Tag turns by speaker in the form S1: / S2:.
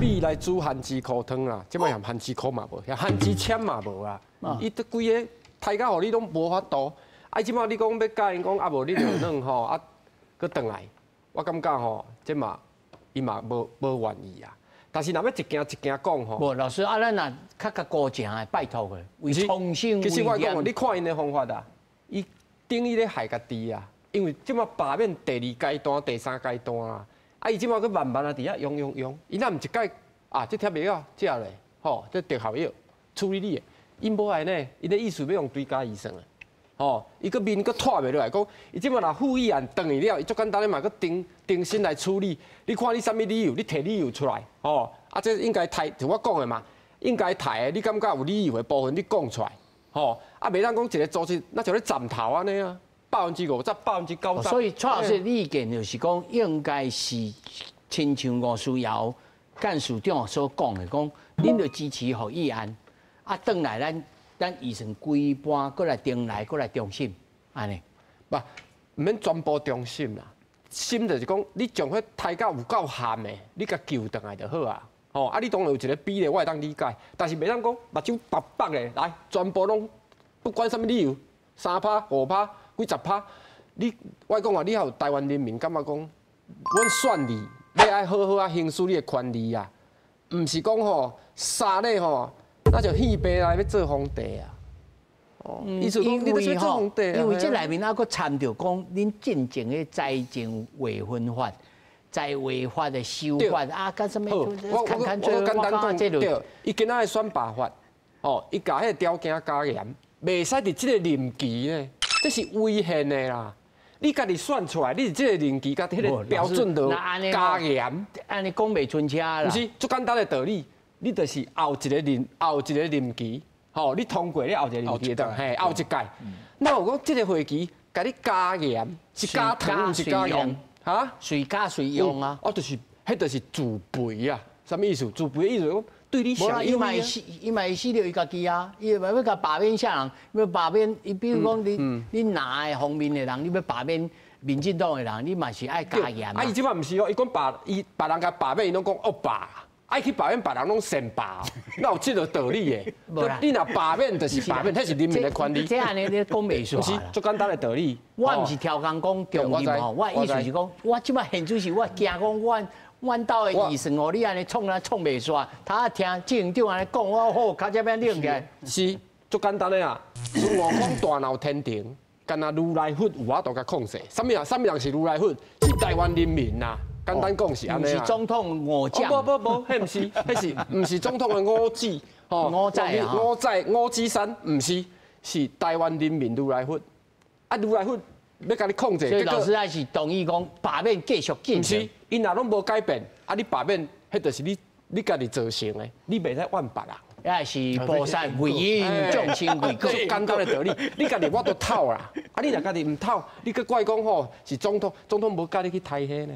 S1: 米来煮番薯裤汤啦，即摆含番薯裤嘛无，番薯签嘛无啊。伊都规个大家互你拢无法度。啊，即摆你讲要教因讲啊无你就弄吼啊，搁转来，我感觉吼，即嘛伊嘛无愿意啊。但是若要一件一件讲吼，
S2: 无老师啊，咱若较较高正的，拜托个，为重新
S1: 其实我讲，
S2: 为
S1: 你看因的方法啊，伊等于咧害家己啊。因为即马罢免第2阶段、第3阶段啊，啊伊即马搁慢慢啊伫遐用，伊若毋一届啊，这贴药食咧，吼，这特效药处理你的，因无安尼，伊的意思要用追加医生啊，吼，伊个面搁拖袂落来，讲伊即马若复议案等于了，伊足简单的嘛，搁定心来处理。你看你啥物理由，你提理由出来，吼，啊这应该提，就我讲的嘛，应该提的，你感觉有理由的部分你讲出来，吼，啊袂当讲一个组织，那就咧站头安尼啊。50%50%、90%。
S2: 所以蔡老师的意见就是讲，应该是亲像吴思瑶干事长所讲的，讲恁要支持互议案，啊，转来咱医生规班过来定来，过来中心，安尼，
S1: 不免全部中心啦，心就是讲你将迄抬到有够咸的，你甲救转来就好啊。吼，啊，你当然有一个比例，我会当理解，但是袂当讲目睭白白的来，全部拢不管什么理由，3%、5%。几10%，我讲啊，你还有台湾人民感觉讲，阮选你，要爱好好啊行使你的权利啊，毋是讲吼杀咧吼，那就戏白来要做皇帝啊。哦，意思讲你都做皇帝啊。
S2: 因为这内面还佫掺着讲，恁进前的财政违婚法、财违法的修法啊，干什么？
S1: 我简单讲，对，伊今仔的选罢法，哦，伊甲迄个条件加严，袂使伫即个任期咧。这是违宪的啦！你家己选出来，你这个任期甲迄个标准都加严，
S2: 安尼讲袂出车啦。
S1: 不是，最简单的道理，你就是后一个任期，吼，你通过你后一个任期，嘿，后一届。那有讲这个会期，甲你加严，是加糖，毋是加盐，哈？
S2: 随加随用啊！
S1: 哦，迄就是自肥啊！什么意思？自肥的意思讲。对你想
S2: 伊嘛会死掉伊家己啊！伊嘛要甲罢免啥人？要罢免伊，比如讲你哪个方面的人，你要罢免民进党的人，你嘛是爱加严。
S1: 啊，伊即摆毋是哦，伊讲别人甲罢免，伊拢讲恶罢，爱去罢免别人拢善罢，哪有这个道理的？你若罢免就是罢免，迄是人民的权利。
S2: 这安尼你讲袂出
S1: 是最简单的道理。
S2: 我毋是调工讲强硬吼，我意思是讲，我即摆现就是我惊讲阮兜的医生哦，你安尼创袂煞，他听警长安尼讲，我好，卡这边冷起来。
S1: 是，足简单的啊。孙悟空大闹天庭，干那如来佛有法度甲控制。什么人是如来佛？是台湾人民呐。简单讲是安尼啊。
S2: 是总统我将。
S1: 不，迄毋是，毋是总统的五子，
S2: 吼。
S1: 五指山，毋是，是台湾人民如来佛。啊，如来佛。要甲你控制，
S2: 所以老师还是同意讲罢免继续进行。
S1: 唔是，因若拢无改变，啊，你罢免，迄就是你家己造成的，你袂使怨别人。
S2: 也是菩萨为因，众生为果。
S1: 简单的道理，你家己我都透啦，啊，你若家己唔透，你去怪讲吼是总统无甲你去抬迄呢？